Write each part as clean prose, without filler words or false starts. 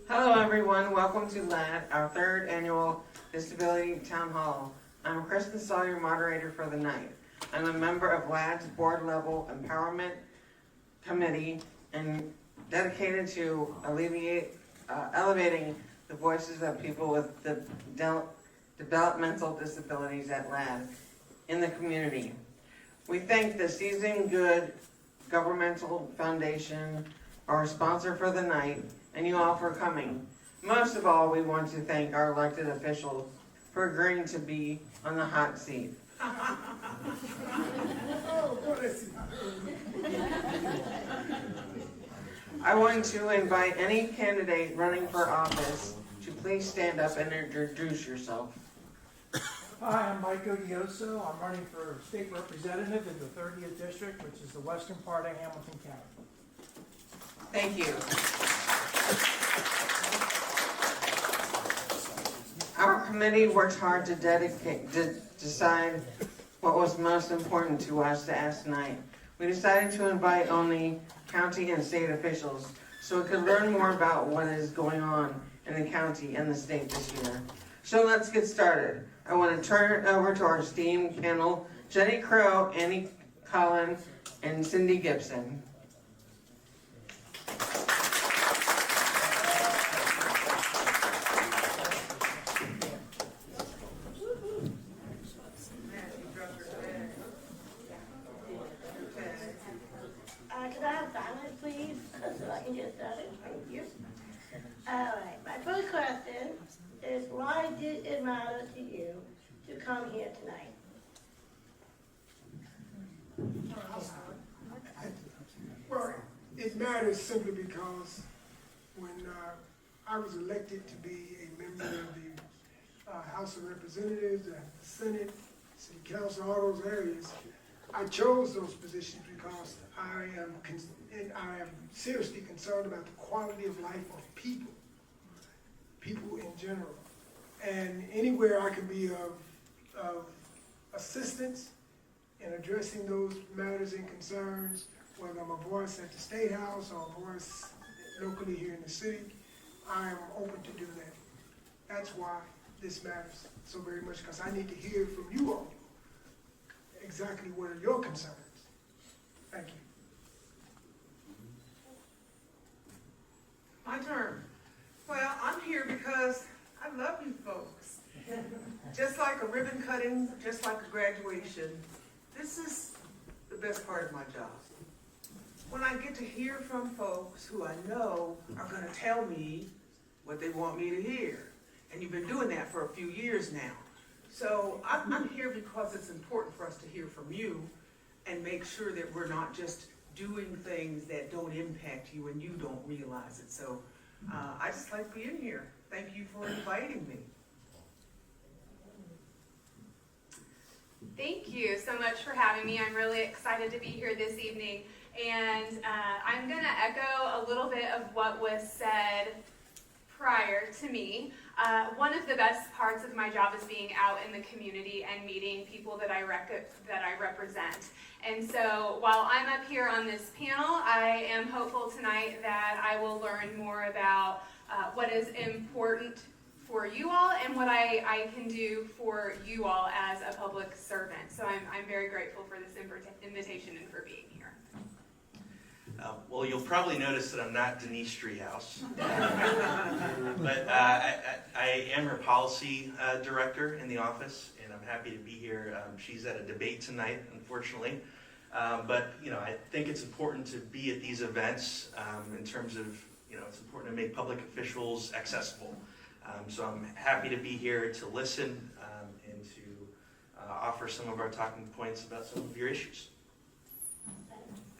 Hello everyone, welcome to LADD, our third annual Disability Town Hall. I'm Kristen Sawyer, moderator for the night. I'm a member of LADD's board level empowerment committee and dedicated to elevating the voices of people with developmental disabilities at LADD in the community. We thank the Season Good Governmental Foundation, our sponsor for the night, and you all for coming. Most of all, we want to thank our elected officials for agreeing to be on the hot seat. I want to invite any candidate running for office to please stand up and introduce yourself. Hi, I'm Mike Odioso. I'm running for state representative in the 30th district, which is the western part of Hamilton County. Thank you. Our committee worked hard to decide what was most important to us to ask tonight. We decided to invite only county and state officials so we could learn more about what is going on in the county and the state this year. So let's get started. I want to turn it over to our esteemed panel, Jenny Crow, Annie Collin, and Cindy Gibson. Could I have silence, please, so I can get started? Thank you. All right, my first question is, why did it matter to you to come here tonight? Well, it matters simply because when I was elected to be a member of the House of Representatives and the Senate, City Council, all those areas, I chose those positions because I am seriously concerned about the quality of life of people in general. And anywhere I can be of assistance in addressing those matters and concerns, whether I'm a voice at the State House or a voice locally here in the city, I am open to do that. That's why this matters so very much, because I need to hear from you all exactly what are your concerns. Thank you. My turn. Well, I'm here because I love you folks. Just like a ribbon cutting, just like a graduation, this is the best part of my job. When I get to hear from folks who I know are going to tell me what they want me to hear. And you've been doing that for a few years now. So I'm here because it's important for us to hear from you and make sure that we're not just doing things that don't impact you and you don't realize it. So I just like being here. Thank you for inviting me. Thank you so much for having me. I'm really excited to be here this evening. And I'm going to echo a little bit of what was said prior to me. One of the best parts of my job is being out in the community and meeting people that I represent. And so while I'm up here on this panel, I am hopeful tonight that I will learn more about what is important for you all and what I can do for you all as a public servant. So I'm very grateful for this invitation and for being here. Well, you'll probably notice that I'm not Denise Driehaus, but I am her policy director in the office, and I'm happy to be here. She's at a debate tonight, unfortunately, but I think it's important to be at these events in terms of it's important to make public officials accessible. So I'm happy to be here to listen and to offer some of our talking points about some of your issues.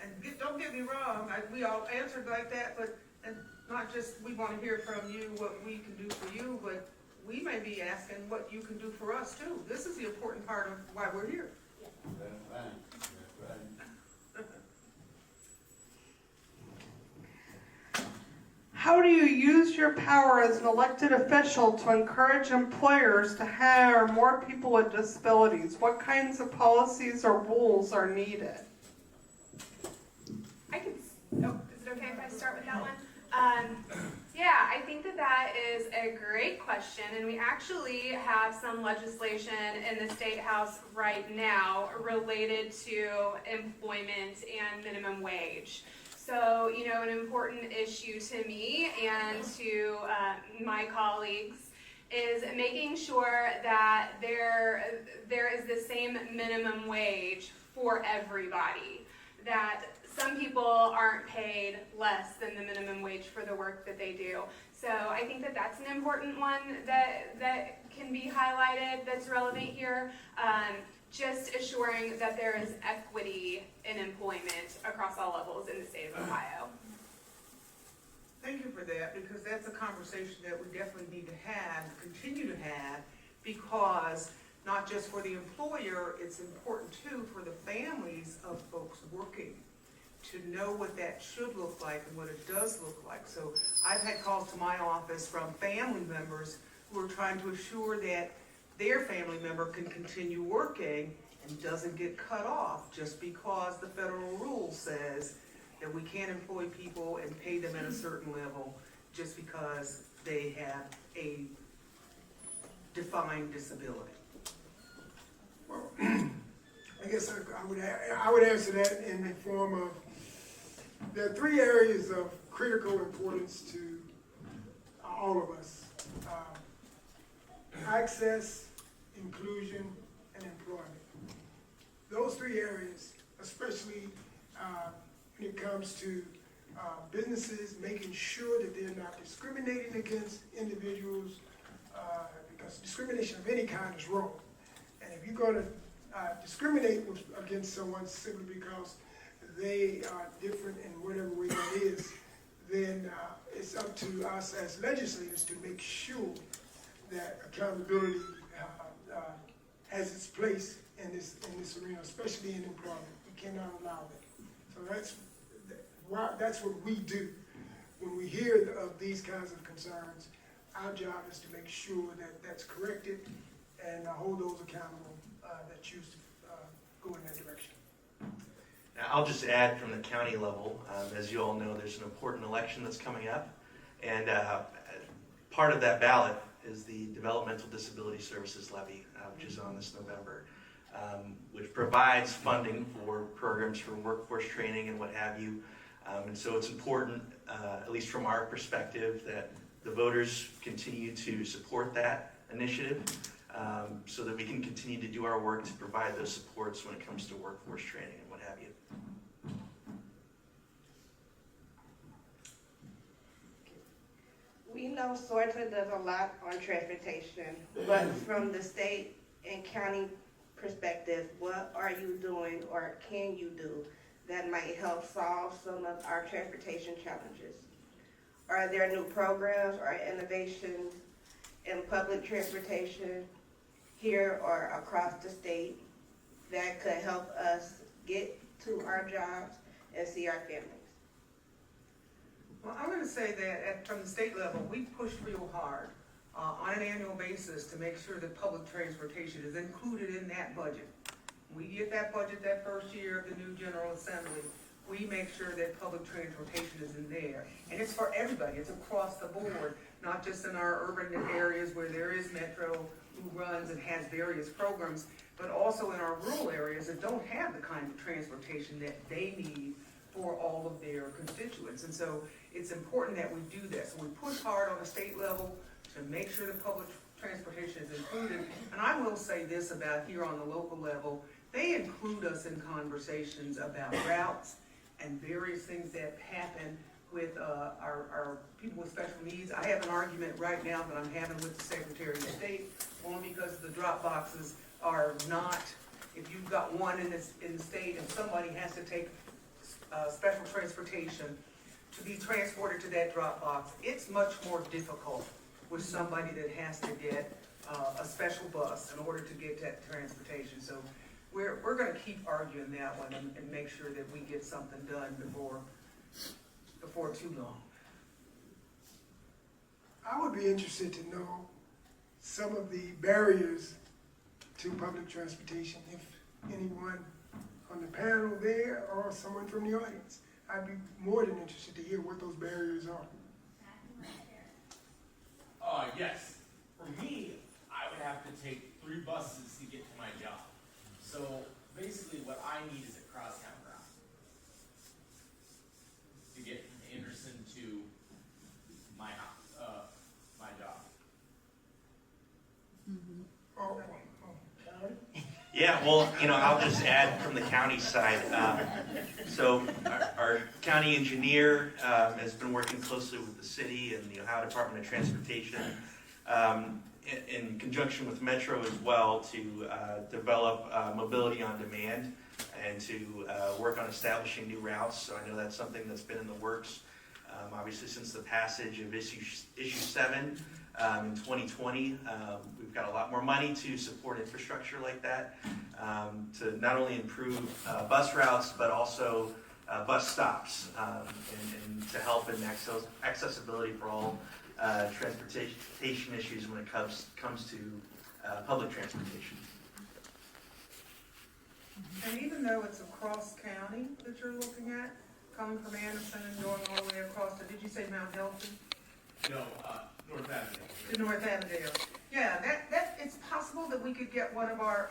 And don't get me wrong, we all answered like that, but and not just we want to hear from you what we can do for you, but we may be asking what you can do for us too. This is the important part of why we're here. That's right. That's right. How do you use your power as an elected official to encourage employers to hire more people with disabilities? What kinds of policies or rules are needed? Is it okay if I start with that one? Yeah, I think that that is a great question, and we actually have some legislation in the State House right now related to employment and minimum wage. So, you know, an important issue to me and to my colleagues is making sure that there is the same minimum wage for everybody, that some people aren't paid less than the minimum wage for the work that they do. So I think that that's an important one that can be highlighted that's relevant here. Just assuring that there is equity in employment across all levels in the state of Ohio. Thank you for that, because that's a conversation that we definitely need to have, continue to have, because not just for the employer, it's important too for the families of folks working to know what that should look like and what it does look like. So I've had calls to my office from family members who are trying to assure that their family member can continue working and doesn't get cut off just because the federal rule says that we can't employ people and pay them at a certain level just because they have a defined disability. Well, I guess I would answer that in the form of, there are three areas of critical importance to all of us. Access, inclusion, and employment. Those three areas, especially when it comes to businesses, making sure that they're not discriminating against individuals, because discrimination of any kind is wrong. And if you're going to discriminate against someone simply because they are different in whatever way that is, then it's up to us as legislators to make sure that accountability has its place in this arena, especially in employment. We cannot allow that. So that's what we do. When we hear of these kinds of concerns, our job is to make sure that that's corrected and hold those accountable that choose to go in that direction. Now, I'll just add from the county level, as you all know, there's an important election that's coming up, and part of that ballot is the Developmental Disability Services Levy, which is on this November, which provides funding for programs for workforce training and what have you. And so it's important, at least from our perspective, that the voters continue to support that initiative so that we can continue to do our work to provide those supports when it comes to workforce training and what have you. We know SORTA does a lot on transportation, but from the state and county perspective, what are you doing or can you do that might help solve some of our transportation challenges? Are there new programs or innovations in public transportation here or across the state that could help us get to our jobs and see our families? Well, I'm going to say that from the state level, we push real hard on an annual basis to make sure that public transportation is included in that budget. We get that budget that first year of the new General Assembly. We make sure that public transportation is in there. And it's for everybody. It's across the board, not just in our urban areas where there is Metro who runs and has various programs, but also in our rural areas that don't have the kind of transportation that they need for all of their constituents. And so it's important that we do that. So we push hard on the state level to make sure that public transportation is included. And I will say this about here on the local level, they include us in conversations about routes and various things that happen with our people with special needs. I have an argument right now that I'm having with the Secretary of State, only because the drop boxes are not, if you've got one in the state and somebody has to take special transportation to be transported to that drop box, it's much more difficult with somebody that has to get a special bus in order to get that transportation. So we're going to keep arguing that one and make sure that we get something done before too long. I would be interested to know some of the barriers to public transportation, if anyone on the panel there or someone from the audience. I'd be more than interested to hear what those barriers are. Yes. For me, I would have to take 3 buses to get to my job. So basically what I need is a crosstown route to get from Anderson to my house, my job. Oh, County? Yeah, well, I'll just add from the county side. So our county engineer has been working closely with the city and the Ohio Department of Transportation in conjunction with Metro as well to develop mobility on demand and to work on establishing new routes. So I know that's something that's been in the works, obviously since the passage of issue 7 in 2020. We've got a lot more money to support infrastructure like that, to not only improve bus routes, but also bus stops, and to help in accessibility for all transportation issues when it comes to public transportation. And even though it's across county that you're looking at, coming from Anderson and going all the way across to, did you say Mount Healthy? No, North Avenue. To North Avenue. Yeah, that it's possible that we could get one of our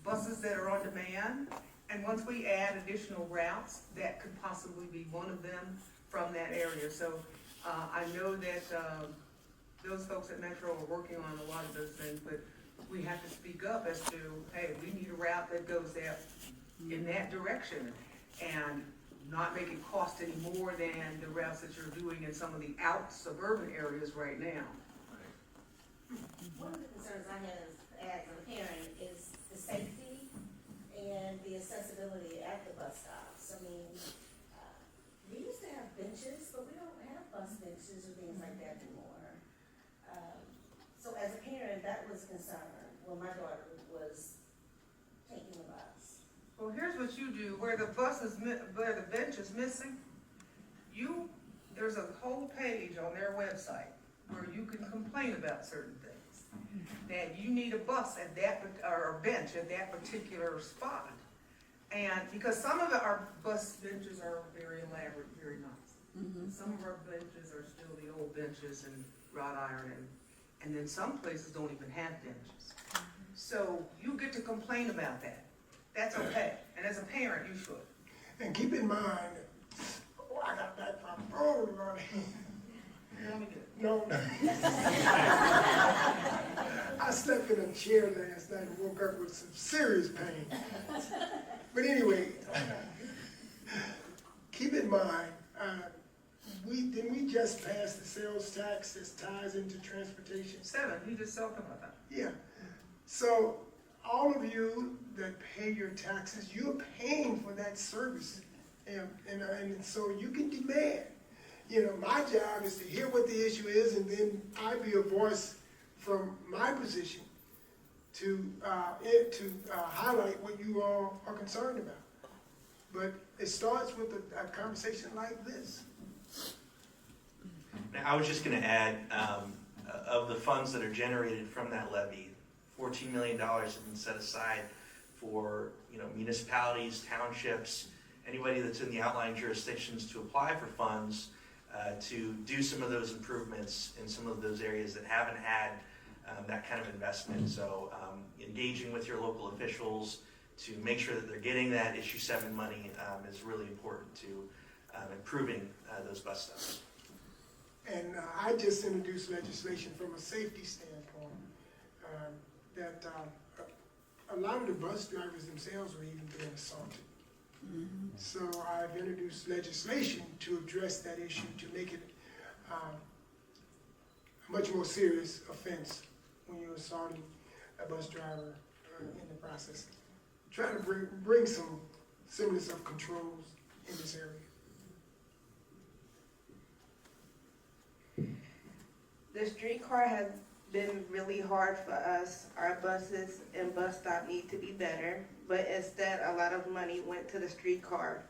buses that are on demand, and once we add additional routes, that could possibly be one of them from that area. So I know that those folks at Metro are working on a lot of those things, but we have to speak up as to, hey, we need a route that goes there in that direction, and not make it cost any more than the routes that you're doing in some of the out suburban areas right now. One of the concerns I have as a parent is the safety and the accessibility at the bus stops. I mean, we used to have benches, but we don't have bus benches or things like that anymore. So as a parent, that was a concern when my daughter was taking the bus. Well, here's what you do, where the bench is missing, there's a whole page on their website where you can complain about certain things. That you need a bus at that, or a bench at that particular spot. And because some of our bus benches are very elaborate, very nice. Some of our benches are still the old benches and wrought iron, and then some places don't even have benches. So you get to complain about that. That's okay, and as a parent, you should. And keep in mind, I got that problem. Oh, Lord. Let me get it. No. I slept in a chair last night and woke up with some serious pain. But anyway, keep in mind, didn't we just pass the sales tax that ties into transportation? 7, you just talked about that. Yeah. So all of you that pay your taxes, you're paying for that service. And so you can demand. My job is to hear what the issue is, and then I be a voice from my position to highlight what you all are concerned about. But it starts with a conversation like this. Now, I was just going to add, of the funds that are generated from that levy, $14 million have been set aside for municipalities, townships, anybody that's in the outlying jurisdictions to apply for funds to do some of those improvements in some of those areas that haven't had that kind of investment. So engaging with your local officials to make sure that they're getting that issue 7 money is really important to improving those bus stops. And I just introduced legislation from a safety standpoint that a lot of the bus drivers themselves were even being assaulted. So I've introduced legislation to address that issue, to make it a much more serious offense when you're assaulting a bus driver in the process. Trying to bring some semblance of controls in this area. The streetcar has been really hard for us. Our buses and bus stop need to be better, but instead a lot of money went to the streetcar.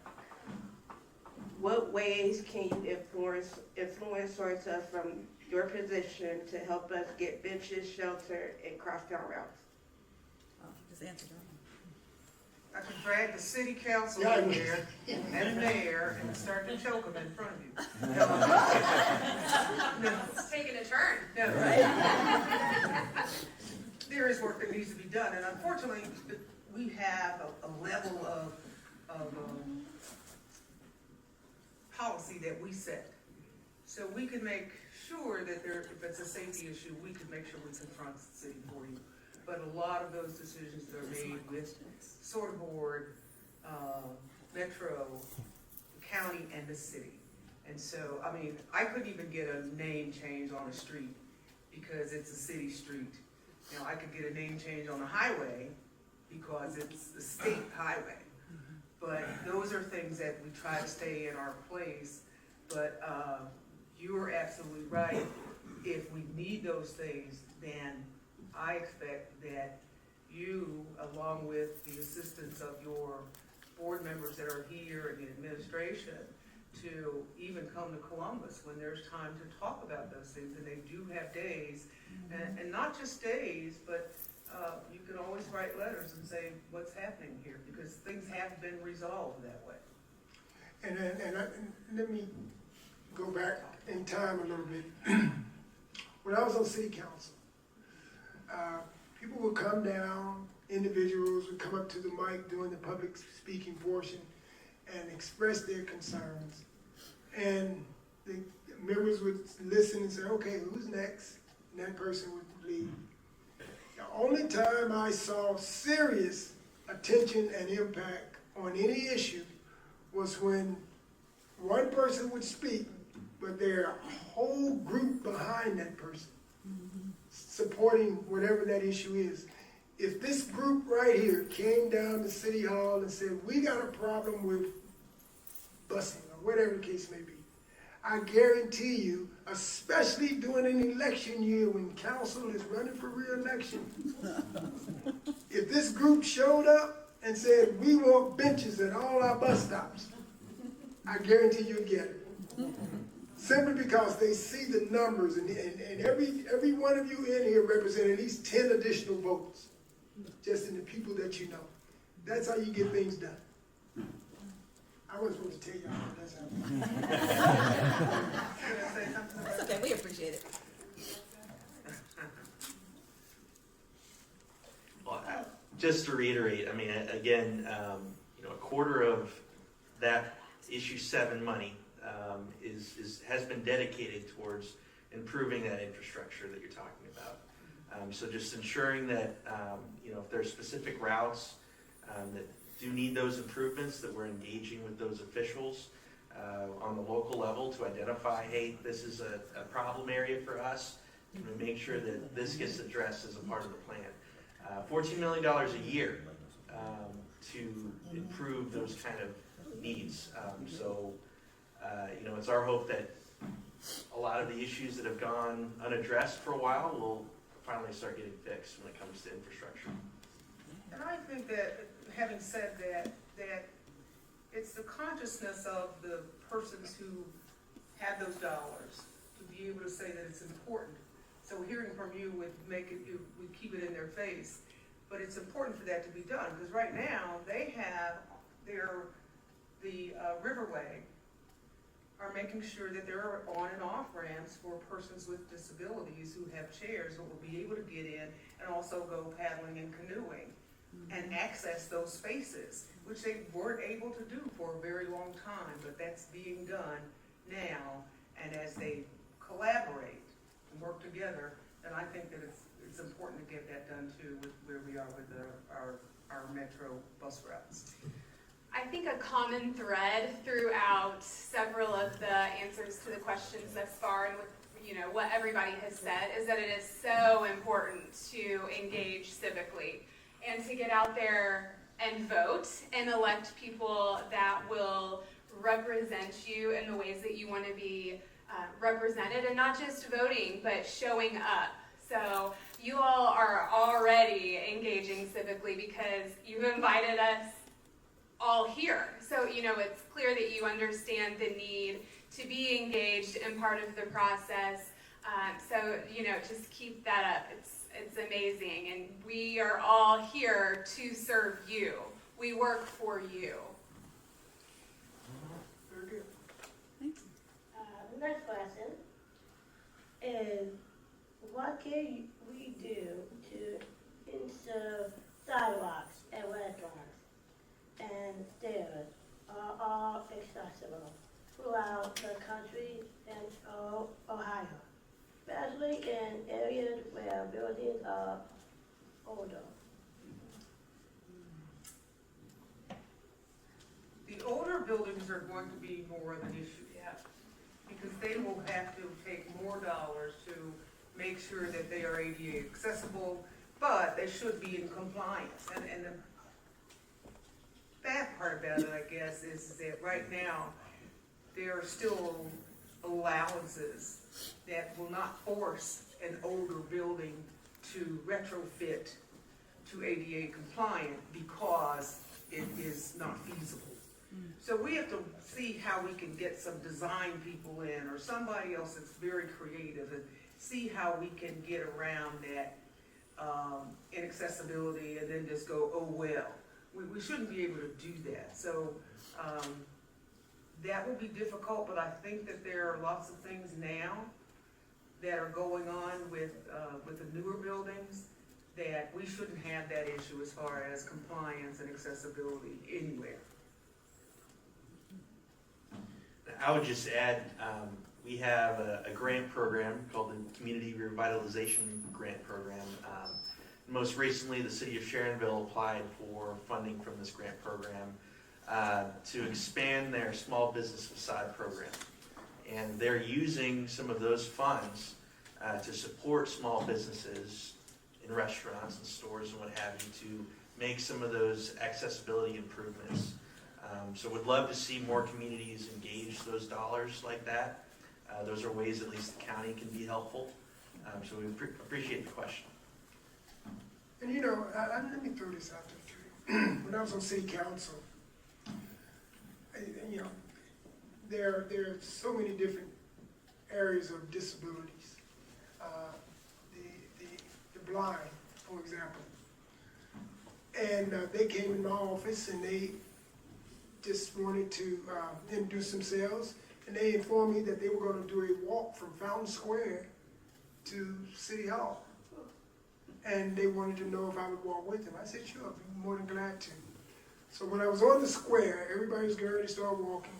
What ways can you influence us from your position to help us get benches, shelter, and crosstown routes? Just answer I could drag the city council in there and mayor and start to choke them in front of you. No, It's taking a turn. no. There is work that needs to be done, and unfortunately, we have a level of policy that we set. So we can make sure that if it's a safety issue, we can make sure we confront the city for you. But a lot of those decisions are made with sort of board, metro, county, and the city. And so, I mean, I couldn't even get a name change on a street because it's a city street. You know, I could get a name change on a highway because it's the state highway. But those are things that we try to stay in our place. But you are absolutely right. If we need those things, then I expect that you, along with the assistance of your board members that are here and the administration, to even come to Columbus when there's time to talk about those things. And they do have days, and not just days, but you can always write letters and say what's happening here, because things have been resolved that way. And let me go back in time a little bit. When I was on city council, people would come down, individuals would come up to the mic during the public speaking portion and express their concerns. And the members would listen and say, okay, who's next? And that person would leave. The only time I saw serious attention and impact on any issue was when one person would speak, but there are a whole group behind that person, supporting whatever that issue is. If this group right here came down to City Hall and said, we got a problem with busing, or whatever the case may be, I guarantee you, especially during an election year when council is running for re-election, if this group showed up and said, we want benches at all our bus stops, I guarantee you'd get it. Simply because they see the numbers, and every one of you in here represent at least 10 additional votes, just in the people that you know. That's how you get things done. I wasn't supposed to tell y'all, but that's how. That's okay, we appreciate it. Well, just to reiterate, I mean, again, you know, a quarter of that issue 7 money has been dedicated towards improving that infrastructure that you're talking about. So just ensuring that, you know, if there's specific routes that do need those improvements, that we're engaging with those officials on the local level to identify, hey, this is a problem area for us, and to make sure that this gets addressed as a part of the plan. $14 million a year to improve those kind of needs. You know, it's our hope that a lot of the issues that have gone unaddressed for a while will finally start getting fixed when it comes to infrastructure. And I think that, having said that it's the consciousness of the persons who have those dollars to be able to say that it's important. So hearing from you would keep it in their face, but it's important for that to be done, because right now they have the Riverway are making sure that there are on and off ramps for persons with disabilities who have chairs that will be able to get in and also go paddling and canoeing and access those spaces, which they weren't able to do for a very long time, but that's being done now. And as they collaborate and work together, then I think that it's important to get that done too, with where we are with our metro bus routes. I think a common thread throughout several of the answers to the questions thus far, and with, you know, what everybody has said, is that it is so important to engage civically and to get out there and vote and elect people that will represent you in the ways that you want to be represented, and not just voting, but showing up. So you all are already engaging civically because you've invited us all here. So, you know, it's clear that you understand the need to be engaged and part of the process. So, you know, just keep that up. It's amazing. And we are all here to serve you. We work for you. Very good. The next question is, what can we do to ensure sidewalks and restaurants and stairs are all accessible throughout the country and Ohio, especially in areas where buildings are older? The older buildings are going to be more of an issue, yeah, because they will have to take more dollars to make sure that they are ADA accessible, but they should be in compliance. And the bad part about it, I guess, is that right now, there are still allowances that will not force an older building to retrofit to ADA compliant because it is not feasible. So we have to see how we can get some design people in, or somebody else that's very creative, and see how we can get around that inaccessibility and then just go, oh well. We shouldn't be able to do that. So that will be difficult, but I think that there are lots of things now that are going on with the newer buildings that we shouldn't have that issue as far as compliance and accessibility anywhere. I would just add, we have a grant program called the Community Revitalization Grant Program. Most recently, the city of Sharonville applied for funding from this grant program to expand their small business facade program. And they're using some of those funds to support small businesses in restaurants and stores and what have you, to make some of those accessibility improvements. So would love to see more communities engage those dollars like that. Those are ways at least the county can be helpful. So we appreciate the question. And you know, let me throw this out there too. When I was on city council, you know, there are so many different areas of disabilities. The blind, for example. And they came in my office and they just wanted to introduce themselves, and they informed me that they were going to do a walk from Fountain Square to City Hall. And they wanted to know if I would walk with them. I said, sure, I'd be more than glad to. So when I was on the square, everybody was getting ready to start walking.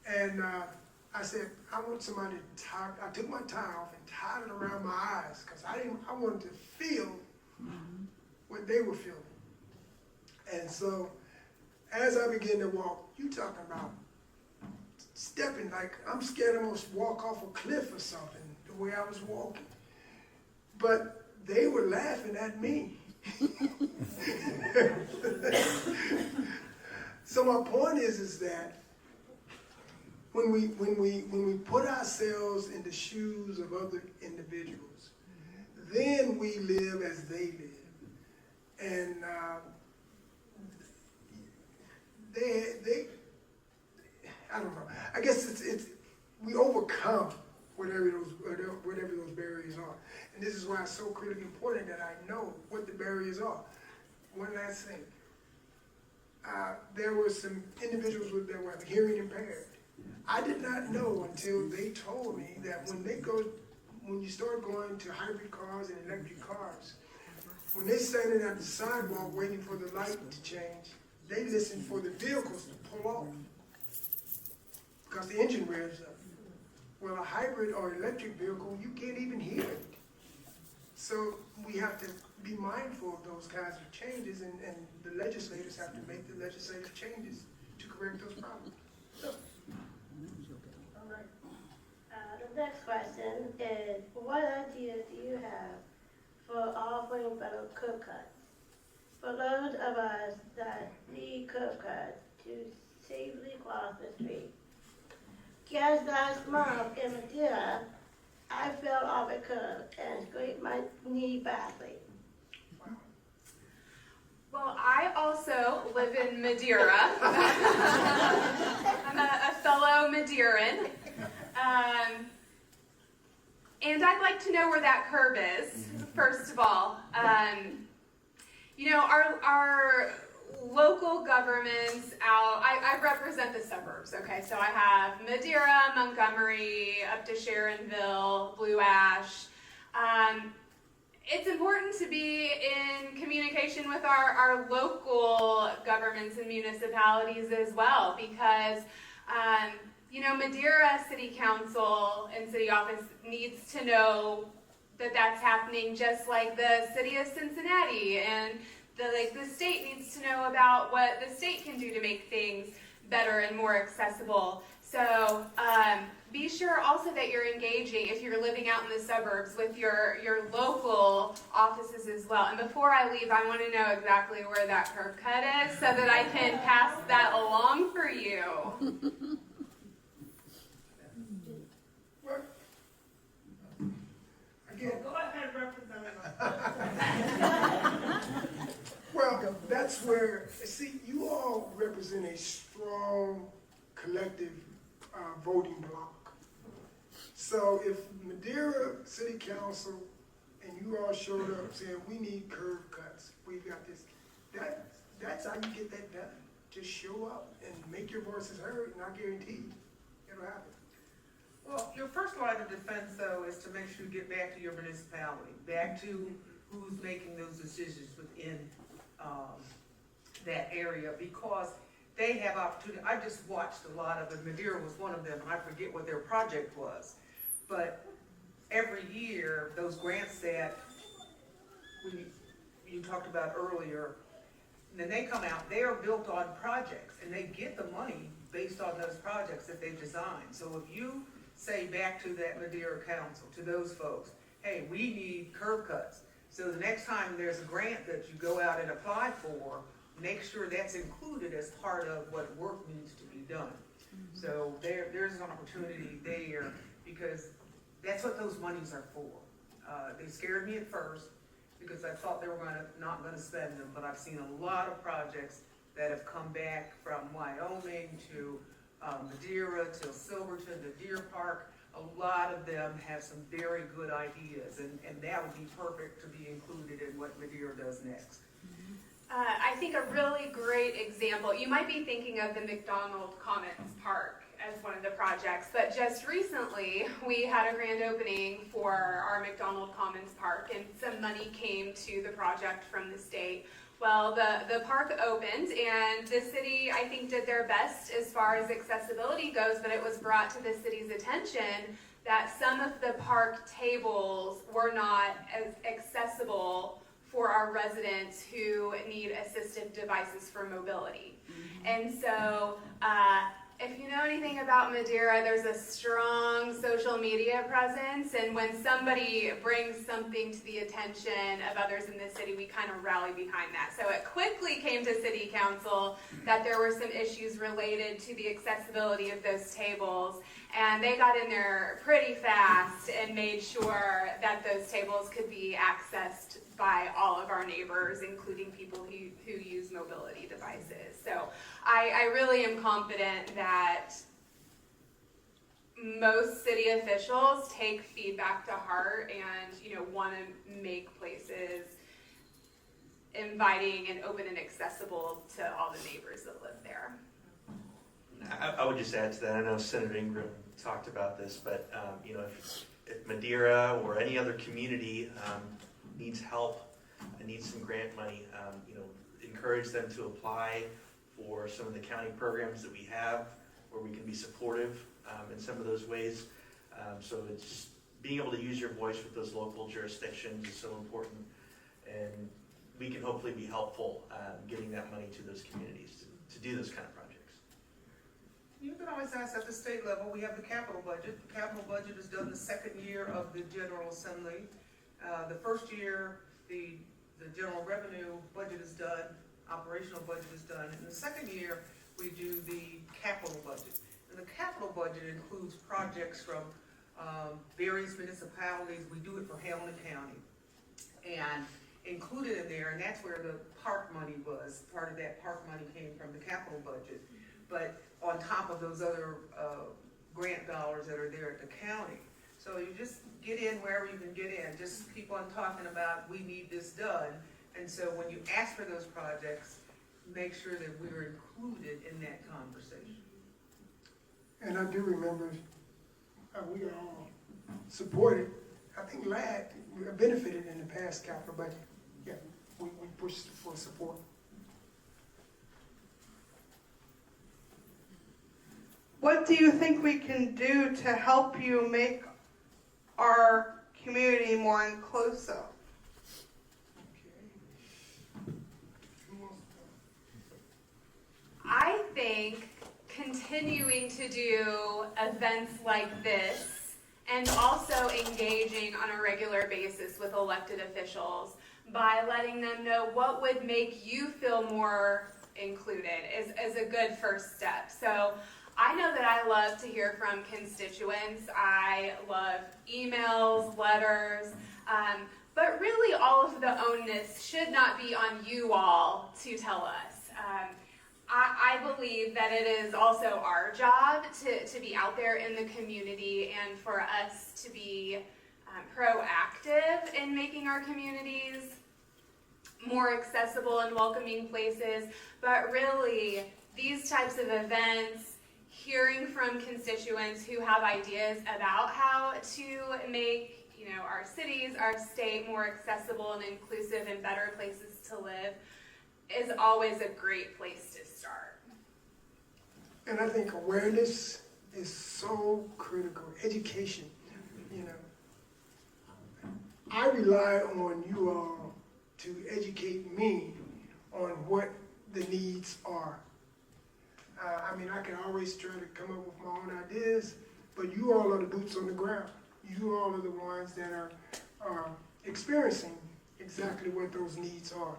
And I said, I want somebody to tie, I took my tie off and tied it around my eyes, because I wanted to feel what they were feeling. And so as I began to walk, you talking about stepping like I'm scared I'm gonna walk off a cliff or something, the way I was walking. But they were laughing at me. So my point is that when we put ourselves in the shoes of other individuals, then we live as they live. And they I don't know. I guess it's we overcome whatever those barriers are. And this is why it's so critically important that I know what the barriers are. One last thing. There were some individuals that were hearing impaired. I did not know until they told me that when you start going to hybrid cars and electric cars, when they're standing at the sidewalk waiting for the light to change, they listen for the vehicles to pull off because the engine revs up. Well, a hybrid or electric vehicle, you can't even hear it. So we have to be mindful of those kinds of changes, and the legislators have to make the legislative changes to correct those problems. So, all right. The next question is, what ideas do you have for offering better curb cuts for those of us that need curb cuts to safely cross the street? Just last month in Madeira, I fell off a curb and scraped my knee badly. Well, I also live in Madeira. I'm a fellow Madeiran. And I'd like to know where that curb is, first of all. You know, our local governments out, I represent the suburbs, okay? So I have Madeira, Montgomery, up to Sharonville, Blue Ash. It's important to be in communication with our local governments and municipalities as well, because you know, Madeira City Council and City Office needs to know that that's happening, just like the City of Cincinnati, and the state needs to know about what the state can do to make things better and more accessible. So be sure also that you're engaging, if you're living out in the suburbs, with your local offices as well. And before I leave, I want to know exactly where that curb cut is so that I can pass that along for you. Well, again, Go ahead, Representative. well, that's where, see, you all represent a strong collective voting bloc. So if Madeira City Council and you all showed up saying we need curb cuts, we got this, that's how you get that done. Just show up and make your voices heard, and I guarantee you it'll happen. Well, your first line of defense, though, is to make sure you get back to your municipality, back to who's making those decisions within that area, because they have opportunity. I just watched a lot of it. Madeira was one of them, and I forget what their project was. But every year, those grants that you talked about earlier, and then they come out, they are built on projects, and they get the money based on those projects that they've designed. So if you say back to that Madeira Council, to those folks, hey, we need curb cuts. So the next time there's a grant that you go out and apply for, make sure that's included as part of what work needs to be done. Mm-hmm. So there's an opportunity there, because that's what those monies are for. They scared me at first because I thought they were not gonna spend them, but I've seen a lot of projects that have come back from Wyoming to Madeira to Silverton to Deer Park. A lot of them have some very good ideas, and that would be perfect to be included in what Madeira does next. I think a really great example, you might be thinking of the McDonald Commons Park as one of the projects, but just recently we had a grand opening for our McDonald Commons Park, and some money came to the project from the state. Well, the park opened, and the city, I think, did their best as far as accessibility goes, but it was brought to the city's attention that some of the park tables were not as accessible for our residents who need assistive devices for mobility. Mm-hmm. And so, if you know anything about Madeira, there's a strong social media presence, and when somebody brings something to the attention of others in the city, we kind of rally behind that. So it quickly came to City Council that there were some issues related to the accessibility of those tables, and they got in there pretty fast and made sure that those tables could be accessed by all of our neighbors, including people who use mobility devices. So I really am confident that most city officials take feedback to heart and want to make places inviting and open and accessible to all the neighbors that live there. I would just add to that. I know Senator Ingram talked about this, but if Madeira or any other community needs help and needs some grant money, encourage them to apply for some of the county programs that we have, where we can be supportive in some of those ways. So it's being able to use your voice with those local jurisdictions is so important, and we can hopefully be helpful getting that money to those communities to do those kind of projects. You can always ask at the state level. We have the capital budget. The capital budget is done the second year of the General Assembly. The first year, the general revenue budget is done, operational budget is done. In the second year, we do the capital budget. And the capital budget includes projects from various municipalities. We do it for Hamilton County. And included in there, and that's where the park money was. Part of that park money came from the capital budget. But on top of those other grant dollars that are there at the county. So you just get in wherever you can get in. Just keep on talking about, we need this done. And so when you ask for those projects, make sure that we're included in that conversation. And I do remember, we all supported, I think LADD benefited in the past capital budget. Yeah, we pushed for support. What do you think we can do to help you make our community more inclusive? I think continuing to do events like this and also engaging on a regular basis with elected officials by letting them know what would make you feel more included is a good first step. So I know that I love to hear from constituents. I love emails, letters, but really all of the onus should not be on you all to tell us. I believe that it is also our job to be out there in the community and for us to be proactive in making our communities more accessible and welcoming places. But really, these types of events, hearing from constituents who have ideas about how to make, our cities, our state more accessible and inclusive and better places to live is always a great place to start. And I think awareness is so critical. Education, I rely on you all to educate me on what the needs are. I can always try to come up with my own ideas, but you all are the boots on the ground. You all are the ones that are experiencing exactly what those needs are.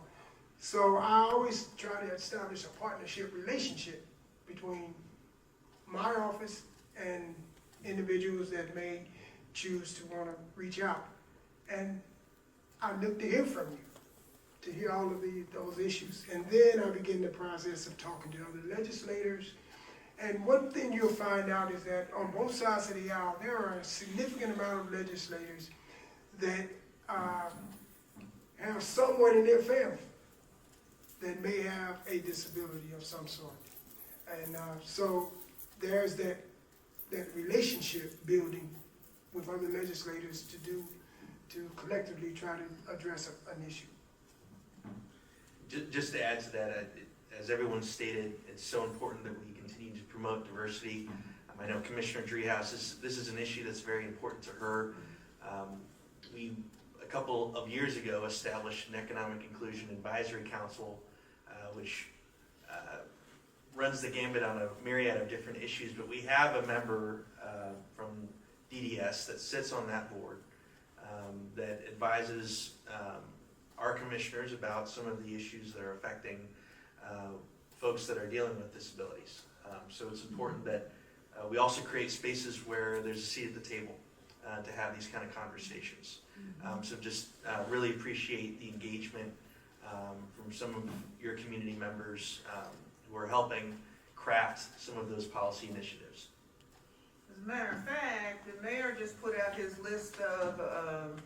So I always try to establish a partnership relationship between my office and individuals that may choose to want to reach out. And I look to hear from you, to hear all of those issues. And then I begin the process of talking to other legislators. And one thing you'll find out is that on both sides of the aisle, there are a significant amount of legislators that have someone in their family that may have a disability of some sort. And so there's that relationship building with other legislators to collectively try to address an issue. Just to add to that, as everyone stated, it's so important that we continue to promote diversity. I know Commissioner Driehaus, this is an issue that's very important to her. We, a couple of years ago, established an Economic Inclusion Advisory Council, which runs the gambit on a myriad of different issues, but we have a member from DDS that sits on that board that advises our commissioners about some of the issues that are affecting folks that are dealing with disabilities. So it's important that we also create spaces where there's a seat at the table to have these kind of conversations. So just really appreciate the engagement from some of your community members who are helping craft some of those policy initiatives. As a matter of fact, the mayor just put out his list of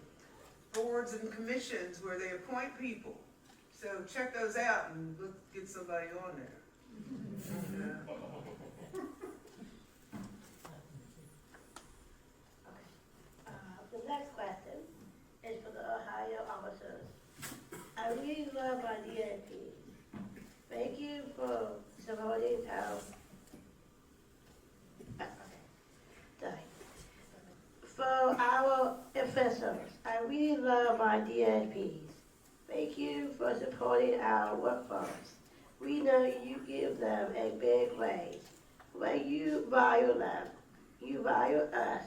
boards and commissions where they appoint people. So check those out and let's get somebody on there. Yeah. The next question is for the Ohio officers. I really love my DNP. Thank you for supporting our, for our officers. I really love my DNPs. Thank you for supporting our workforce. We know you give them a big raise. When you value them, you value us.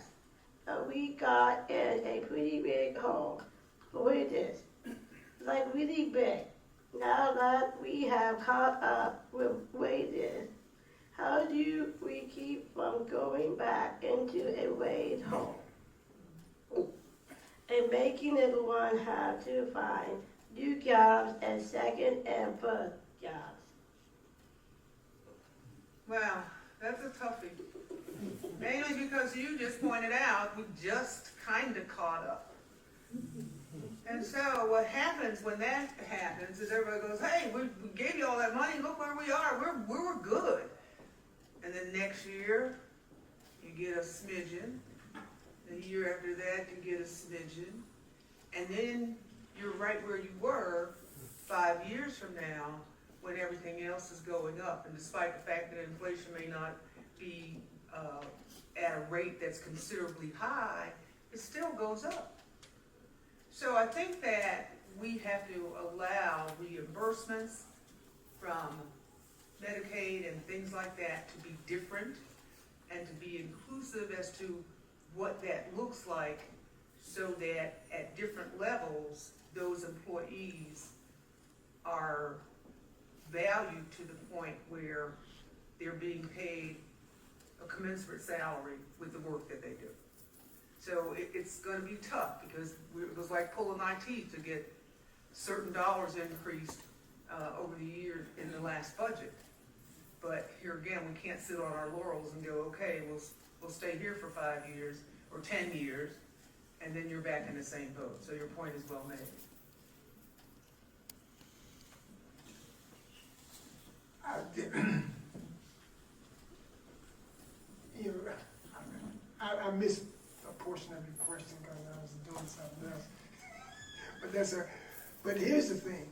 We got in a pretty big hole for this, like really big. Now that we have caught up with wages, how do we keep from going back into a wage hole? And making everyone have to find new jobs and second and third jobs. Well, that's a toughie. Mainly because you just pointed out we just kind of caught up. And so what happens when that happens is everybody goes, hey, we gave you all that money, look where we are, we're good. And then next year, you get a smidgen. The year after that, you get a smidgen. And then you're right where you were 5 years from now when everything else is going up. And despite the fact that inflation may not be at a rate that's considerably high, it still goes up. So I think that we have to allow reimbursements from Medicaid and things like that to be different and to be inclusive as to what that looks like, so that at different levels, those employees are valued to the point where they're being paid a commensurate salary with the work that they do. So it's going to be tough, because it was like pulling our teeth to get certain dollars increased over the years in the last budget. But here again, we can't sit on our laurels and go, okay, we'll stay here for 5 years or 10 years, and then you're back in the same boat. So your point is well made. I missed a portion of your question because I was doing something else. But here's the thing.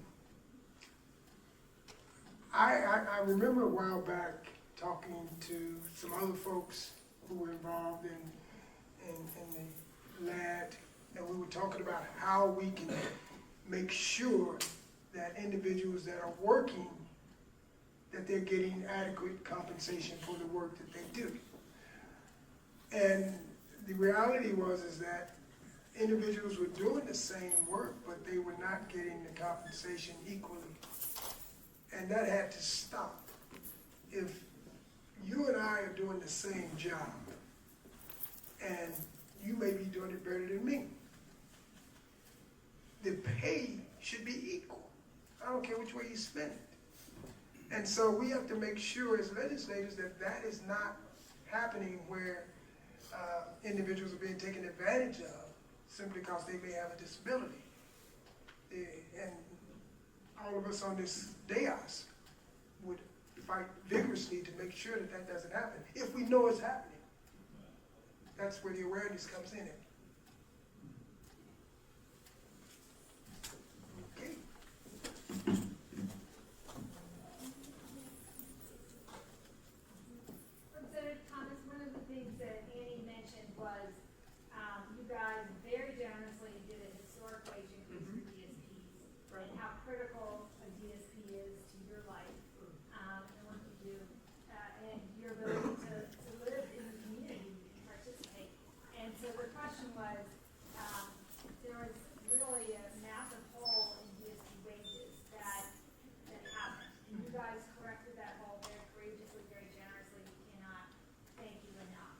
I remember a while back talking to some other folks who were involved in the LADD, and we were talking about how we can make sure that individuals that are working, that they're getting adequate compensation for the work that they do. And the reality is that individuals were doing the same work, but they were not getting the compensation equally. And that had to stop. If you and I are doing the same job, and you may be doing it better than me, the pay should be equal. I don't care which way you spend it. And so we have to make sure as legislators that that is not happening, where individuals are being taken advantage of simply because they may have a disability. And all of us on this dais would fight vigorously to make sure that that doesn't happen, if we know it's happening. That's where the awareness comes in at. Okay. Representative Thomas, one of the things that Annie mentioned was you guys very generously did a historic wage increase for DSPs, and how critical a DSP is to your life and what you do, and your ability to live in the community and participate. And so the question was, there was really a massive hole in DSP wages that happened, and you guys corrected that hole very courageously, very generously. We cannot thank you enough.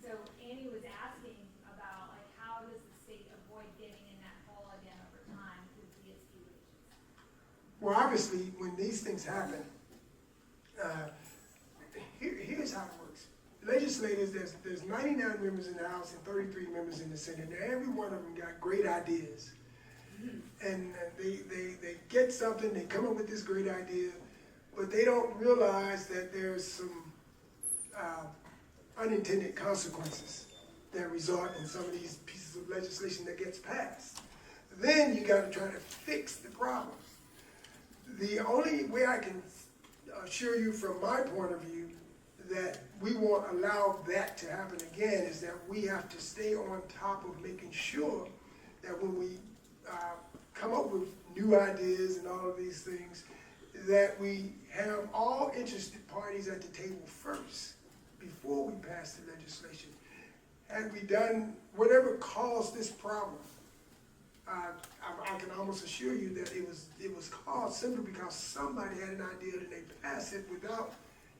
So Annie was asking about, like, how does the state avoid getting in that hole again over time with DSP wages? Well, obviously, when these things happen, here's how it works. Legislators, there's 99 members in the House and 33 members in the Senate. Now, every one of them got great ideas. And they get something, they come up with this great idea, but they don't realize that there's some unintended consequences that result in some of these pieces of legislation that gets passed. Then you got to try to fix the problem. The only way I can assure you from my point of view that we won't allow that to happen again is that we have to stay on top of making sure that when we come up with new ideas and all of these things, that we have all interested parties at the table first before we pass the legislation. Had we done whatever caused this problem, I can almost assure you that it was caused simply because somebody had an idea and they passed it without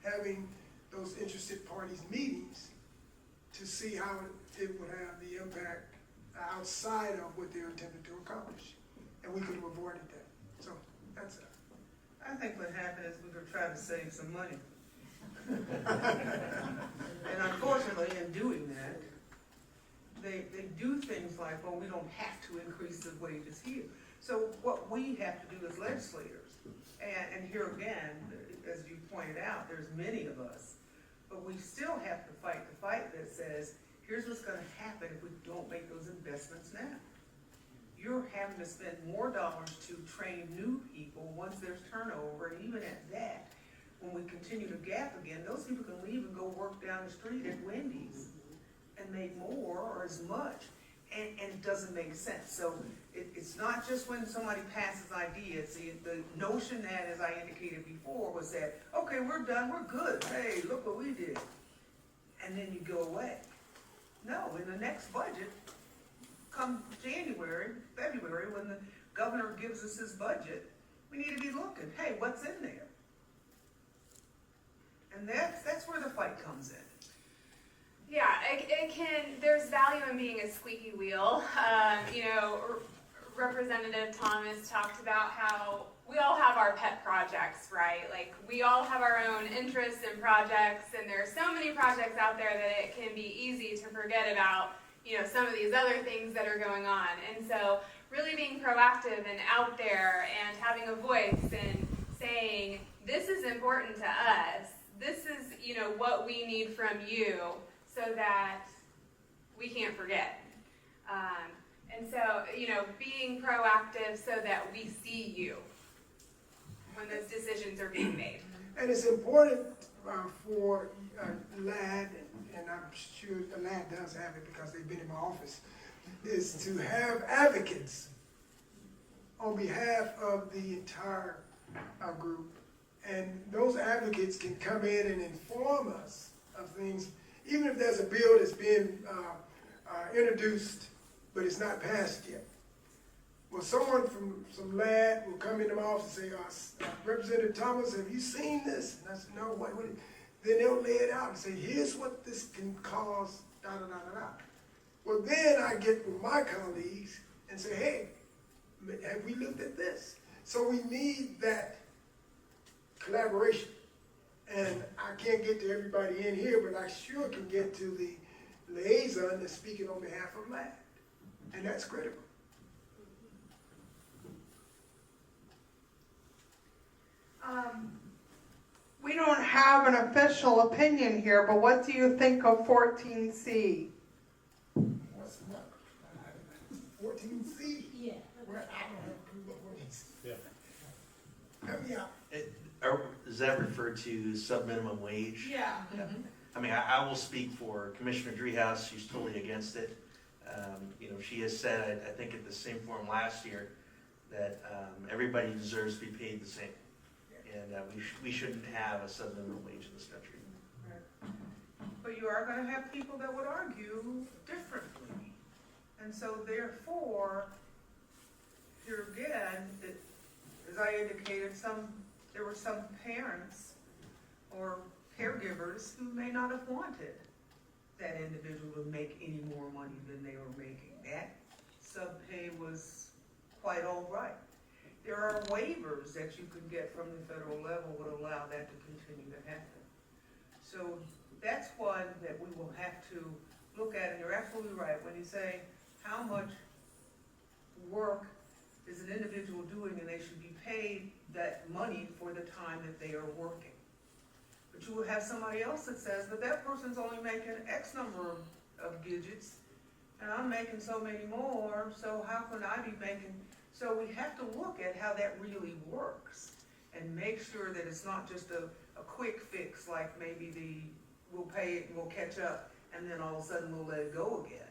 having those interested parties meetings to see how it would have the impact outside of what they're intended to accomplish. And we could have avoided that. So that's it. I think what happened is we were trying to save some money. And unfortunately, in doing that, they do things like, well, we don't have to increase the wages here. So what we have to do as legislators, and here again, as you pointed out, there's many of us, but we still have to fight the fight that says, here's what's gonna happen if we don't make those investments now. You're having to spend more dollars to train new people once there's turnover, and even at that, when we continue to gap again, those people can leave and go work down the street at Wendy's and make more or as much, and it doesn't make sense. So it's not just when somebody passes ideas. The notion that, as I indicated before, was that, okay, we're done, we're good, hey, look what we did, and then you go away. No, in the next budget, come January, February, when the governor gives us his budget, we need to be looking, hey, what's in there? And that's where the fight comes in. Yeah, it can, there's value in being a squeaky wheel. You know, Representative Thomas talked about how we all have our pet projects, right? Like, we all have our own interests and projects, and there are so many projects out there that it can be easy to forget about, you know, some of these other things that are going on. And so really being proactive and out there and having a voice and saying, this is important to us. This is, you know, what we need from you so that we can't forget. And so, you know, being proactive so that we see you when those decisions are being made. And it's important for LADD, and I'm sure the LADD does have it because they've been in my office, is to have advocates on behalf of the entire group. And those advocates can come in and inform us of things, even if there's a bill that's being introduced, but it's not passed yet. Well, someone from some LADD will come into my office and say, Representative Thomas, have you seen this? And I said, no, what? Then they'll lay it out and say, here's what this can cause, da, da, da, da, da. Well, then I get with my colleagues and say, hey, have we looked at this? So we need that collaboration. And I can't get to everybody in here, but I sure can get to the liaison that's speaking on behalf of LADD. And that's critical. We don't have an official opinion here, but what do you think of 14C? What's that? 14C? Yeah. Well, I don't have a clue what 14C. Yeah. Help me out. Does that refer to sub-minimum wage? Yeah. I mean, I will speak for Commissioner Driehaus. She's totally against it. You know, she has said, I think at the same forum last year, that everybody deserves to be paid the same. And we shouldn't have a sub-minimum wage in this country. Right. But you are going to have people that would argue differently. And so therefore, here again, as I indicated, there were some parents or caregivers who may not have wanted that individual to make any more money than they were making. That sub-pay was quite all right. There are waivers that you can get from the federal level would allow that to continue to happen. So that's one that we will have to look at, and you're absolutely right when you say how much work is an individual doing, and they should be paid that money for the time that they are working. But you will have somebody else that says, but that person's only making X number of digits, and I'm making so many more, so how can I be making? So we have to look at how that really works and make sure that it's not just a quick fix, like maybe we'll pay it and we'll catch up, and then all of a sudden we'll let it go again.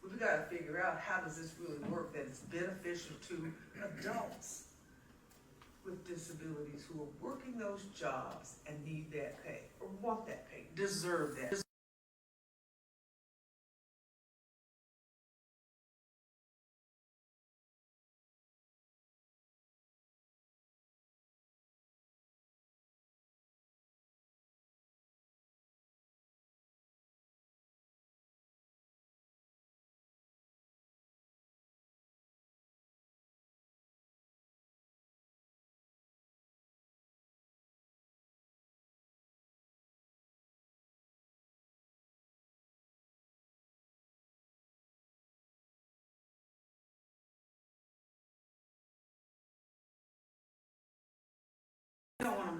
We've got to figure out how does this really work, that it's beneficial to adults with disabilities who are working those jobs and need that pay, or want that pay, deserve that.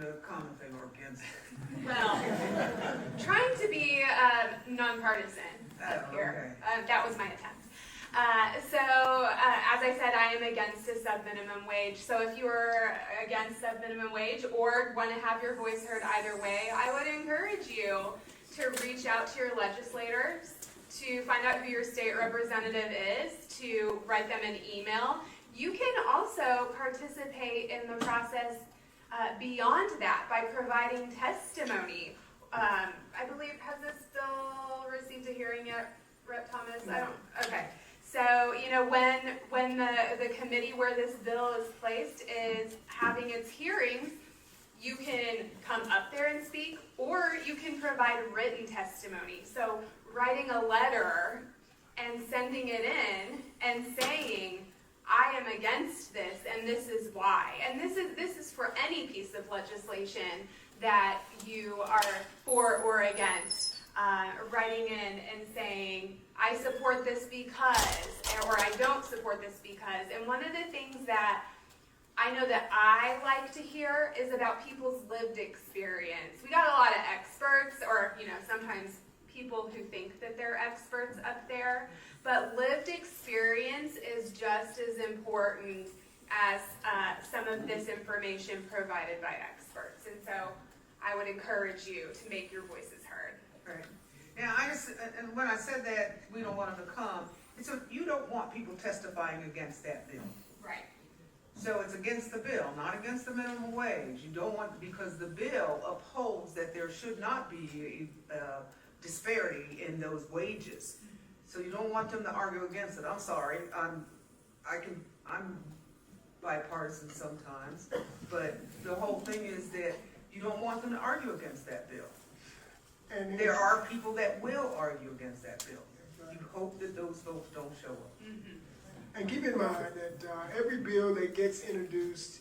to come if they were against it. Well, trying to be nonpartisan up here. That was my attempt. As I said, I am against a sub-minimum wage. So if you are against sub-minimum wage or want to have your voice heard either way, I would encourage you to reach out to your legislators, to find out who your state representative is, to write them an email. You can also participate in the process beyond that by providing testimony. I believe, has this bill received a hearing yet, Rep. Thomas? I don't, okay. So, you know, when the committee where this bill is placed is having its hearings, you can come up there and speak, or you can provide written testimony. So writing a letter and sending it in and saying, I am against this and this is why. And this is for any piece of legislation that you are for or against. Writing in and saying, I support this because, or I don't support this because. And one of the things that I know that I like to hear is about people's lived experience. We got a lot of experts, or, you know, sometimes people who think that they're experts up there, but lived experience is just as important as some of this information provided by experts. And so I would encourage you to make your voices heard. Right. Now, and when I said that we don't want them to come, it's you don't want people testifying against that bill. Right. So it's against the bill, not against the minimum wage. You don't want, because the bill upholds that there should not be a disparity in those wages. So you don't want them to argue against it. I'm sorry, I'm bipartisan sometimes, but the whole thing is that you don't want them to argue against that bill. And there are people that will argue against that bill. You hope that those folks don't show up. Mm-hmm. And keep in mind that every bill that gets introduced,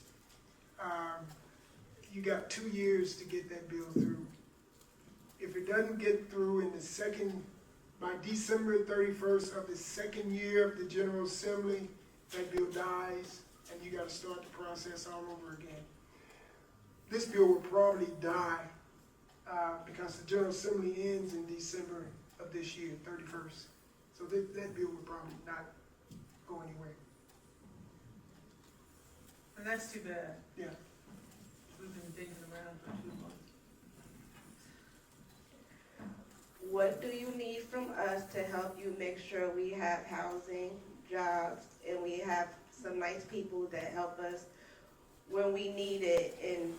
you got 2 years to get that bill through. If it doesn't get through in by December 31st of the second year of the General Assembly, that bill dies, and you got to start the process all over again. This bill will probably die because the General Assembly ends in December of this year, 31st. So that bill will probably not go anywhere. And that's too bad. Yeah. We've been digging around for 2 months. What do you need from us to help you make sure we have housing, jobs, and we have some nice people that help us when we need it, and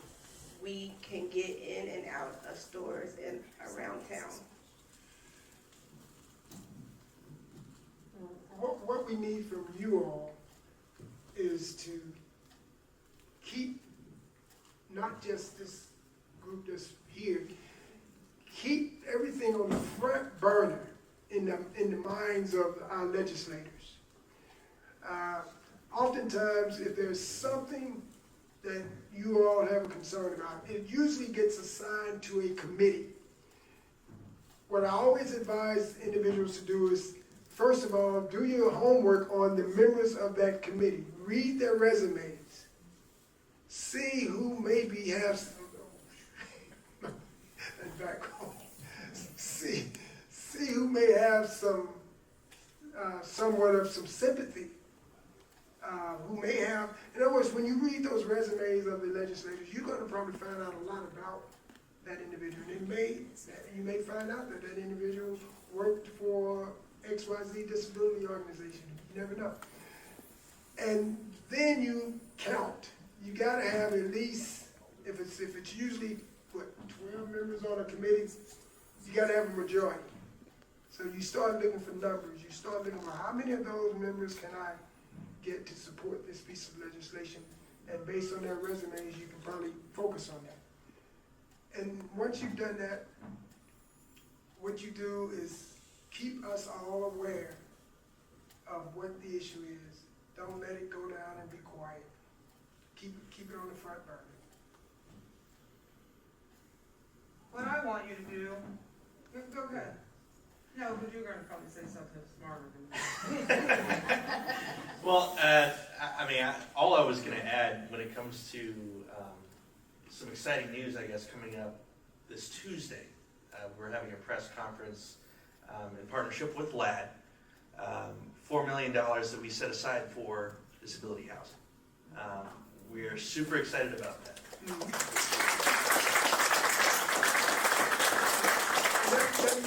we can get in and out of stores and around town? What we need from you all is to keep not just this group that's here, keep everything on the front burner in the minds of our legislators. Oftentimes, if there's something that you all have a concern about, it usually gets assigned to a committee. What I always advise individuals to do is, first of all, do your homework on the members of that committee. Read their resumes. See who maybe has see who may have some somewhat of some sympathy. Who may have, in other words, when you read those resumes of the legislators, you're going to probably find out a lot about that individual. And you may find out that that individual worked for XYZ disability organization. You never know. And then you count. You got to have at least, if it's usually 12 members on a committee, you got to have a majority. So you start looking for numbers. You start looking for how many of those members can I get to support this piece of legislation, and based on their resumes, you can probably focus on that. And once you've done that, what you do is keep us all aware of what the issue is. Don't let it go down and be quiet. Keep it on the front burner. What I want you to do, go ahead. No, but you're going to probably say something smarter than me. Well, all I was going to add when it comes to some exciting news, I guess, coming up this Tuesday. We're having a press conference in partnership with LADD, $4 million that we set aside for disability housing. We are super excited about that.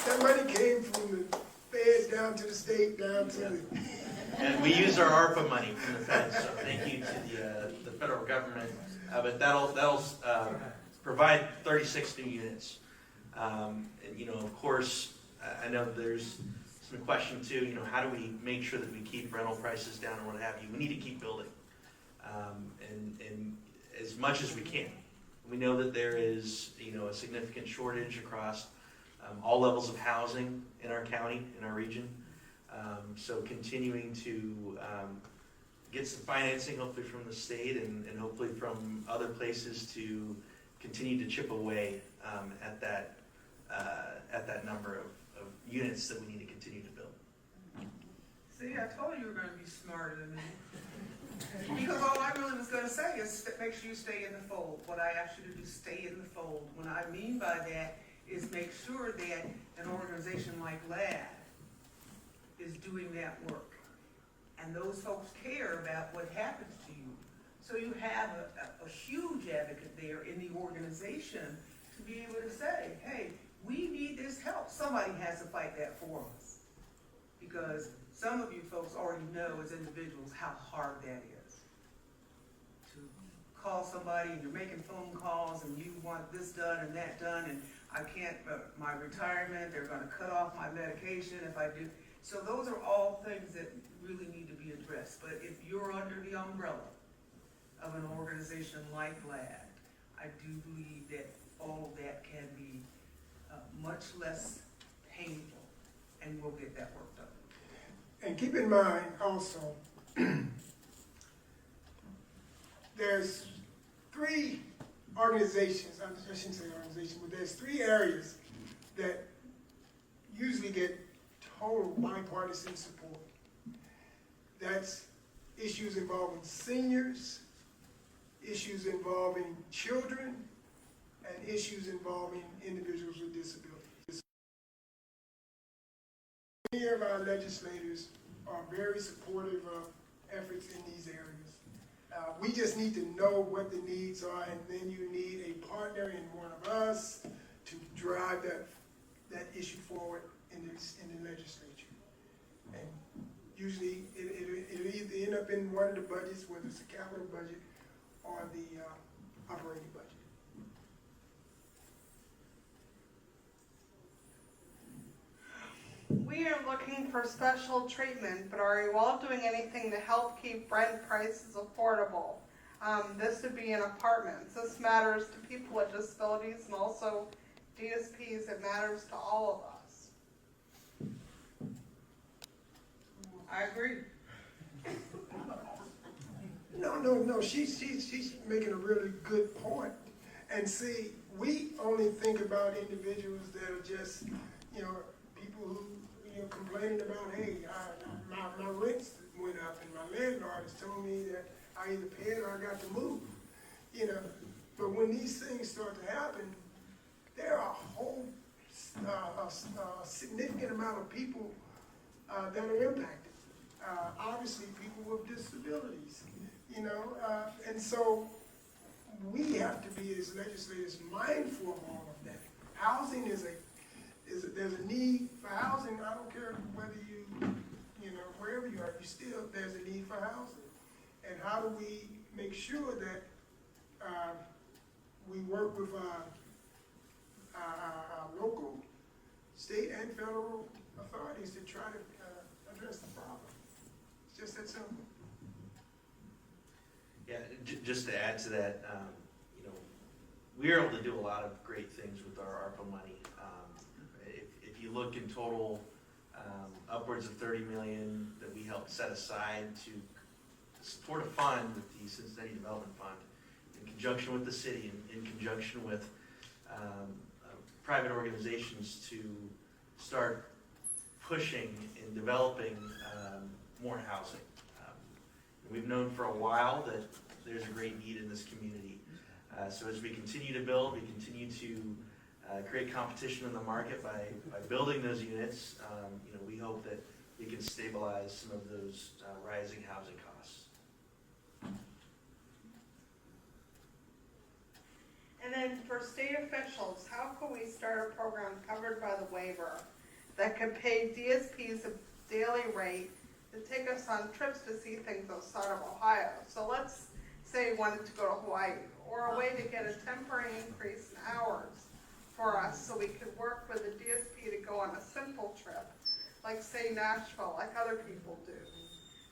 That money came from the feds down to the state, down to the... And we use our ARPA money from the feds, so thank you to the federal government. But that'll provide 36 new units. And of course, I know there's some question too. How do we make sure that we keep rental prices down and what have you? We need to keep building, and as much as we can. We know that there is a significant shortage across all levels of housing in our county, in our region. So continuing to get some financing, hopefully from the state and hopefully from other places, to continue to chip away at that number of units that we need to continue to build. See, I told you were going to be smarter than me. Because all I really was going to say is make sure you stay in the fold. What I asked you to do, stay in the fold. What I mean by that is make sure that an organization like LADD is doing that work. And those folks care about what happens to you. So you have a huge advocate there in the organization to be able to say, hey, we need this help. Somebody has to fight that for us. Because some of you folks already know as individuals how hard that is. To call somebody and you're making phone calls and you want this done and that done, and I can't, my retirement, they're gonna cut off my medication if I do. So those are all things that really need to be addressed. But if you're under the umbrella of an organization like LADD, I do believe that all of that can be much less painful, and we'll get that work done. And keep in mind also, there's three organizations, I shouldn't say organizations, but there's three areas that usually get total bipartisan support. That's issues involving seniors, issues involving children, and issues involving individuals with disabilities. Many of our legislators are very supportive of efforts in these areas. We just need to know what the needs are, and then you need a partner in one of us to drive that issue forward in the legislature. And usually it'll either end up in one of the budgets, whether it's the capital budget or the operating budget. We are looking for special treatment, but are you all doing anything to help keep rent prices affordable? This would be in apartments. This matters to people with disabilities and also DSPs. It matters to all of us. I agree. No, she's making a really good point. And see, we only think about individuals that are just, people who, complaining about, hey, my rents went up and my landlord has told me that I either pay it or I got to move. But when these things start to happen, there are a whole significant amount of people that are impacted. Obviously, people with disabilities, and so we have to be, as legislators, mindful of all of that. Housing there's a need for housing. I don't care whether wherever you are, there's a need for housing. And how do we make sure that we work with our local, state, and federal authorities to try to address the problem? It's just that simple. Yeah, just to add to that, we are able to do a lot of great things with our ARPA money. If you look in total, upwards of $30 million that we helped set aside to support a fund with the Cincinnati Development Fund, in conjunction with the city, in conjunction with private organizations, to start pushing and developing more housing. We've known for a while that there's a great need in this community. So as we continue to build, we continue to create competition in the market by building those units. We hope that we can stabilize some of those rising housing costs. And then for state officials, how can we start a program covered by the waiver that could pay DSPs a daily rate to take us on trips to see things outside of Ohio? So let's say you wanted to go to Hawaii, or a way to get a temporary increase in hours for us so we could work with the DSP to go on a simple trip, like say Nashville, like other people do.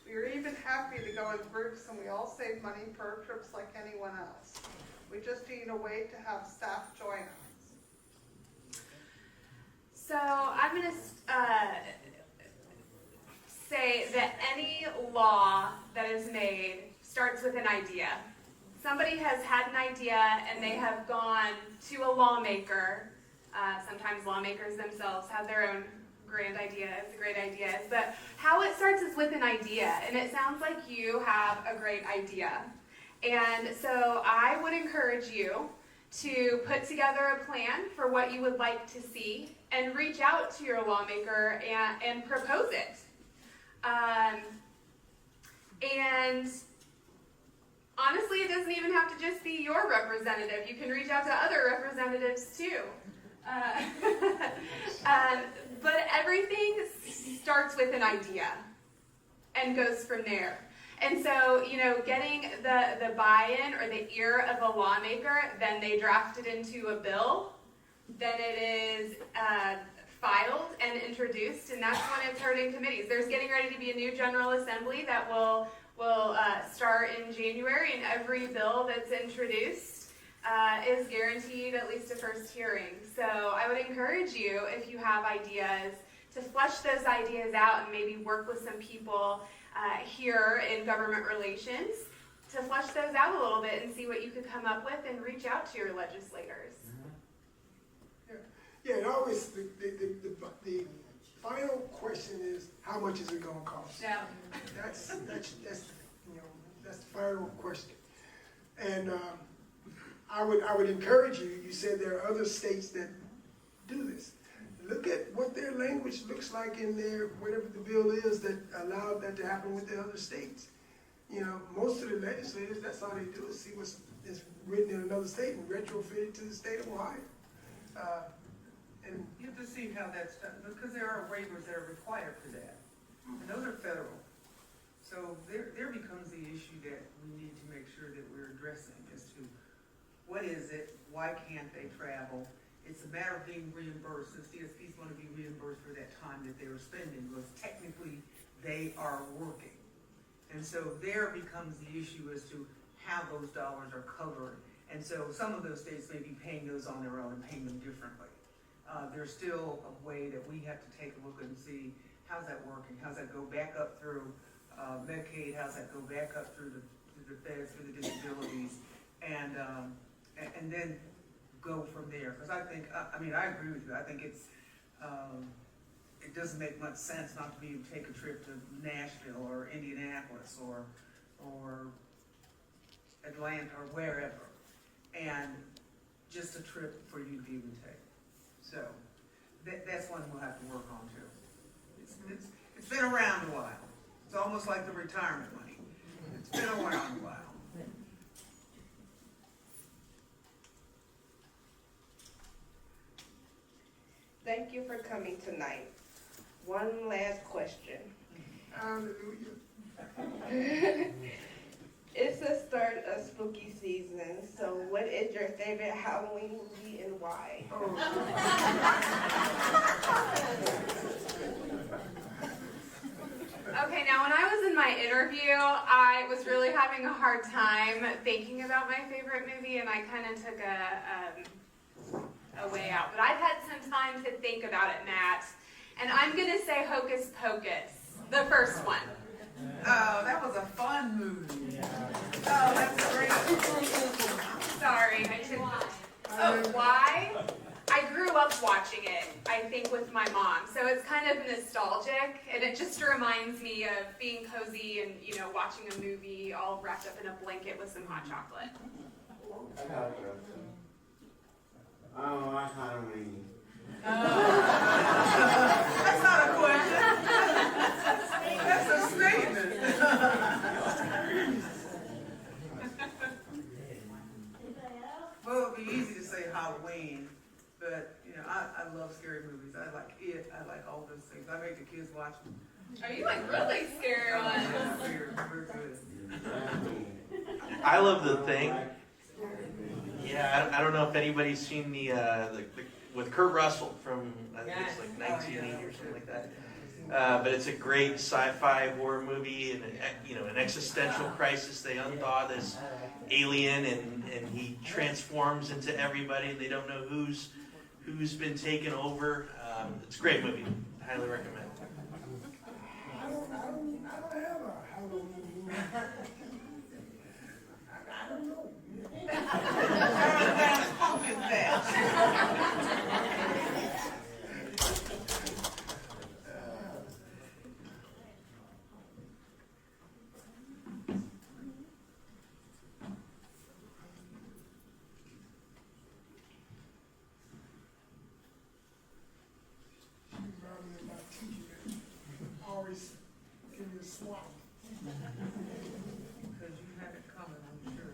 We are even happy to go in groups and we all save money per trips like anyone else. We just need a way to have staff join us. So I'm going to say that any law that is made starts with an idea. Somebody has had an idea and they have gone to a lawmaker. Sometimes lawmakers themselves have their own great ideas, but how it starts is with an idea, and it sounds like you have a great idea. And so I would encourage you to put together a plan for what you would like to see and reach out to your lawmaker and propose it. And honestly, it doesn't even have to just be your representative. You can reach out to other representatives too. But everything starts with an idea and goes from there. And so, getting the buy-in or the ear of a lawmaker, then they draft it into a bill, then it is filed and introduced, and that's when it's heard in committees. There's getting ready to be a new General Assembly that will start in January, and every bill that's introduced is guaranteed at least a first hearing. So I would encourage you, if you have ideas, to flesh those ideas out and maybe work with some people here in government relations to flesh those out a little bit and see what you could come up with and reach out to your legislators. Yeah, it always, the final question is, how much is it gonna cost? Yeah. That's the final question. And I would encourage you, you said there are other states that do this. Look at what their language looks like in their, whatever the bill is that allowed that to happen with the other states. Most of the legislators, that's all they do is see what's written in another state and retrofit it to the state of Ohio. And you have to see how that's done, because there are waivers that are required for that. And those are federal. So there becomes the issue that we need to make sure that we're addressing as to what is it, why can't they travel? It's a matter of being reimbursed, since DSP's going to be reimbursed for that time that they were spending, because technically they are working. And so there becomes the issue as to how those dollars are covered. And so some of those states may be paying those on their own and paying them differently. There's still a way that we have to take a look and see, how's that working? How's that go back up through Medicaid? How's that go back up through the feds, through the disabilities? And then go from there. Because I think, I agree with you. I think it doesn't make much sense not to be able to take a trip to Nashville or Indianapolis or Atlanta or wherever, and just a trip for you to be able to take. So that's one we'll have to work on too. It's been around a while. It's almost like the retirement money. It's been around a while. Thank you for coming tonight. One last question. Hallelujah. It's the start of spooky season, so what is your favorite Halloween movie and why? Okay, now when I was in my interview, I was really having a hard time thinking about my favorite movie, and I kind of took a way out. But I've had some time to think about it, Matt, and I'm going to say Hocus Pocus, the first one. Oh, that was a fun movie. Oh, that's great. Sorry, I took. Oh, why? I grew up watching it, I think, with my mom. So it's kind of nostalgic, and it just reminds me of being cozy and, watching a movie all wrapped up in a blanket with some hot chocolate. I got a question. I don't like Halloween. That's not a question. That's a statement. Well, it'd be easy to say Halloween, but, you know, I love scary movies. I like it. I like all those things. I make the kids watch them. Are you like really scary ones? We're good. I love The Thing. Yeah, I don't know if anybody's seen the with Kurt Russell from, I think it's like 1980 or something like that. But it's a great sci-fi horror movie, and an existential crisis. They unthaw this alien, and he transforms into everybody, and they don't know who's been taken over. It's a great movie. Highly recommend. I don't have a Halloween movie. I don't know. Pumpkin patch. Always give me a swat. Because you had it coming, I'm sure.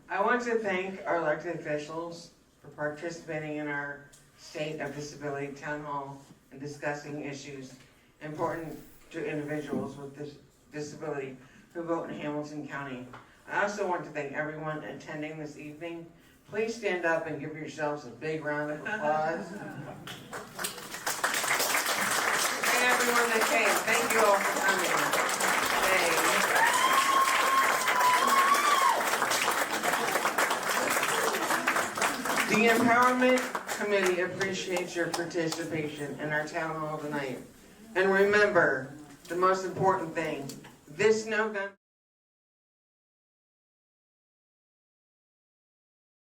I want to thank our elected officials for participating in our State of Disability Town Hall and discussing issues important to individuals with disability who vote in Hamilton County. I also want to thank everyone attending this evening. Please stand up and give yourselves a big round of applause. And everyone that came, thank you all for coming. The Empowerment Committee appreciates your participation in our town hall tonight. And remember, the most important thing, this no gun